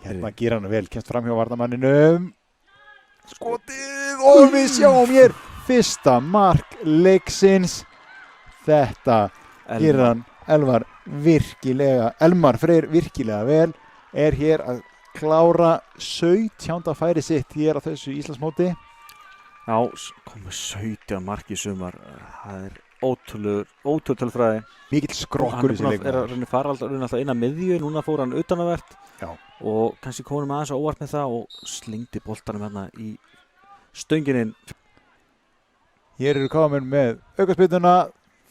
Hérna gera hann vel, kemst fram hjá varnarmanninum. Skotið og við sjáum hér fyrsta mark leiksins. Þetta gerir hann Elmar Freyr virkilega vel. Er hér að klára 17. færi sitt hér á þessu Íslandsmóti. Já, komið 17 mark í sumar. Það er ótrúlega tölfræði. Mikill skrokkur í þessi leikmaður. Hann fara alltaf inn að miðju, núna fór hann utanavert. Já. Og kannski komum við aðeins á óvart með það og slingdi boltanum hérna í stönginin. Hér eru KM með aukaspyrnuna.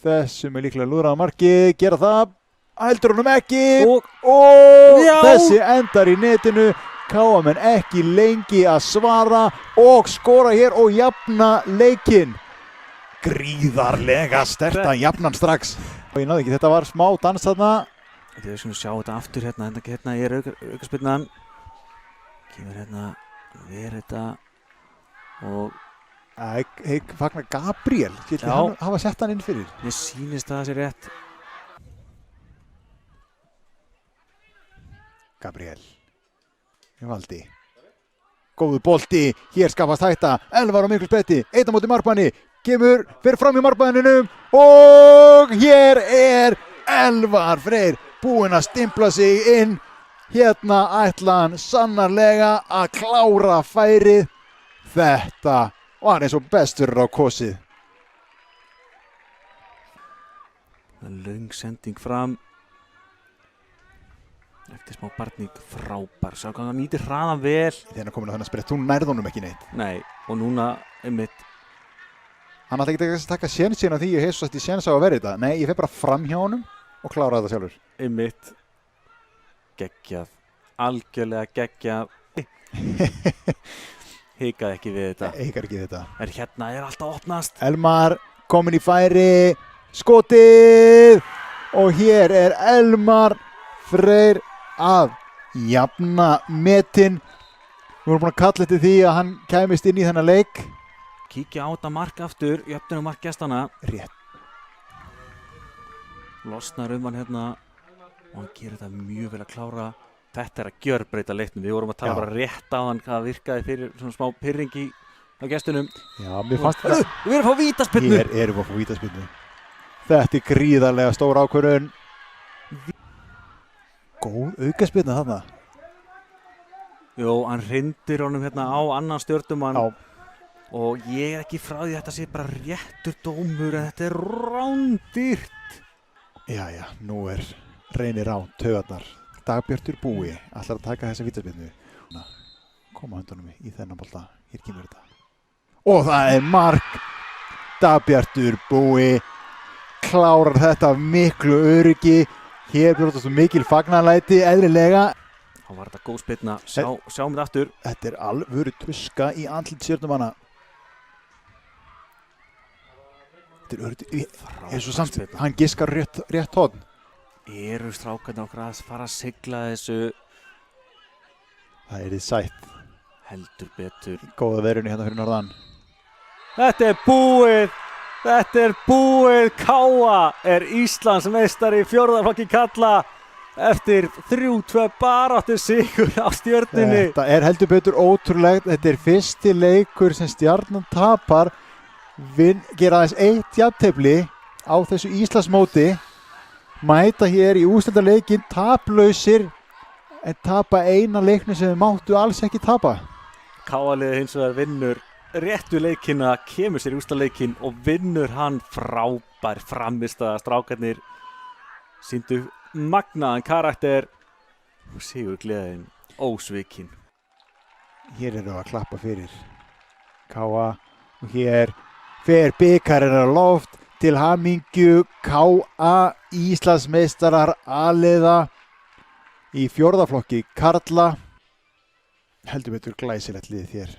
Þessum er líklega lúðrað marki. Gera það. Heldur honum ekki. Og þessi endar í netinu. KM ekki lengi að svara og skora hér og jafna leikinn. Gríðarlega sterta jafnan strax. Og ég náði ekki, þetta var smá dans þarna. Við skulum sjá þetta aftur hérna. Hérna er aukaspyrnan. Kemur hérna við þetta og fagnar Gabriel. Skildi hann hafa sett hann inn fyrir. Mér sýnist að það sé rétt. Gabriel. Valdi. Góðu bolti. Hér skapast hætta. Elvar á miklu spetti. Einn á móti markmanni. Kemur, fer fram í markmanninum og hér er Elvar Freyr búinn að stimpla sig inn. Hérna ætla hann sannarlega að klára færið. Þetta var eins og bestur á kosið. Löng sending fram. Eftir smá barning frábær. Sá hvað hann nýtir hraðan vel. Þegar hann komin á þennan sprett, þú nærð honum ekki neitt. Nei, og núna einmitt. Hann ætla ekki að taka sénsinn á því ég hefst í séns á að vera þetta. Nei, ég fer bara fram hjá honum og klára þetta sjálfur. Einmitt. Geggjað. Algjörlega geggjað. Hikaði ekki við þetta. Hikar ekki við þetta. Hérna er alltaf opnast. Elmar komin í færi. Skotið. Og hér er Elmar Freyr að jafna metin. Við vorum búin að kalla eftir því að hann kæmist inn í þennan leik. Kíkja á þetta mark aftur, jöfnum mark gestana. Rétt. Losnar hann hérna og hann gerir þetta mjög vel að klára. Þetta er að gjörbreyta leiknum. Við vorum að tala bara rétt á hann hvað virkaði fyrir svona smá pirringi á gestunum. Já, mér fannst það. Við erum að fá vítaspyrnu. Hér erum við að fá vítaspyrnu. Þetta er gríðarlega stór ákvörðun. Góð aukaspyrna þarna. Jó, hann hrindir honum hérna á annan stjörnumann. Já. Og ég er ekki frá því að þetta sé bara réttur dómur en þetta er rándýrt. Jæja, nú er reynir á taugarnar. Dagbjartur Búi ætlar að taka þessa vítaspyrnu. Koma höndunum í þennan bolta. Hér kemur þetta. Og það er mark. Dagbjartur Búi klárar þetta miklu öryggi. Hér brjótast mikil fagnalæti eðlilega. Þá var þetta góð spyrna. Sjáum þetta aftur. Þetta er alvöru tuska í andlit stjörnumanna. Eins og samt, hann giskar rétt horn. Eru strákarnir okkar að fara að sigla þessu? Það er þið sætt. Heldur betur. Góða verunni hérna fyrir norðan. Þetta er búið. Þetta er búið. Káa er Íslandsmeistari í fjórðaflokki karla eftir 3-2 baráttu sigur á Stjörnunni. Þetta er heldur betur ótrúlegt. Þetta er fyrsti leikur sem Stjarnan tapar. Gera aðeins 1 jafntefli á þessu Íslandsmóti. Mæta hér í úrslitaleikinn taplausir en tapa eina leiknum sem við máttu alls ekki tapa. Káa-liðið hins vegar vinnur réttu leikina, kemur sér í úrslitaleikinn og vinnur hann frábær frammistaða. Strákarnir sýndu magnaðan karakter og sigurgleðin ósvikinn. Hér erum við að klappa fyrir Káa og hér fer bikarinn á loft. Til hamingju Káa Íslandsmeistarar A-liða í fjórðaflokki karla. Heldur betur glæsilegt lið hér.